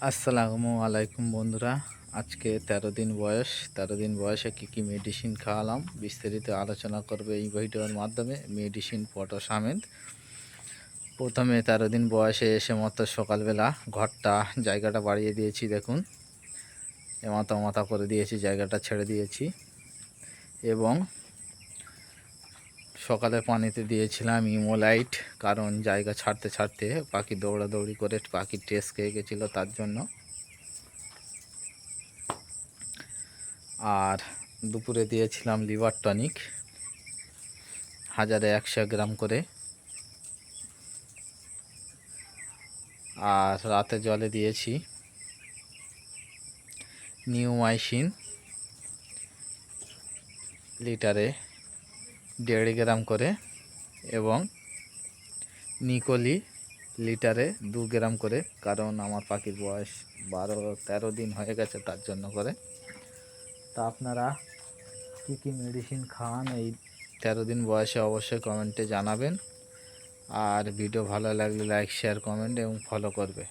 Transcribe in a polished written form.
আসসালামু আলাইকুম বন্ধুরা। আজকে 13 দিন বয়স। 13 দিন বয়সে কী মেডিসিন খাওয়ালাম বিস্তারিত আলোচনা করবে এই ভিডিওর মাধ্যমে। মেডিসিন ফটো সমেত। প্রথমে 13 দিন বয়সে এসে মাত্র সকালবেলা ঘরটা জায়গাটা বাড়িয়ে দিয়েছি, দেখুন এমাথা মাথা করে দিয়েছি, জায়গাটা ছেড়ে দিয়েছি এবং সকালে পানিতে দিয়েছিলাম ইমোলাইট, কারণ জায়গা ছাড়তে ছাড়তে পাখি দৌড়াদৌড়ি করে পাখির টেস খেয়ে গেছিলো তার জন্য। আর দুপুরে দিয়েছিলাম লিভার টনিক 1000-100 গ্রাম করে। আর রাতে জলে দিয়েছি নিউমাইসিন লিটারে 1.5 গ্রাম করে এবং নিকোলি লিটারে 2 গ্রাম করে, কারণ আমার পাখির বয়স 12-13 দিন হয়ে গেছে তার জন্য করে। তা আপনারা কী মেডিসিন খান এই 13 দিন বয়সে অবশ্যই কমেন্টে জানাবেন। আর ভিডিও ভালো লাগলে লাইক, শেয়ার, কমেন্ট এবং ফলো করবে।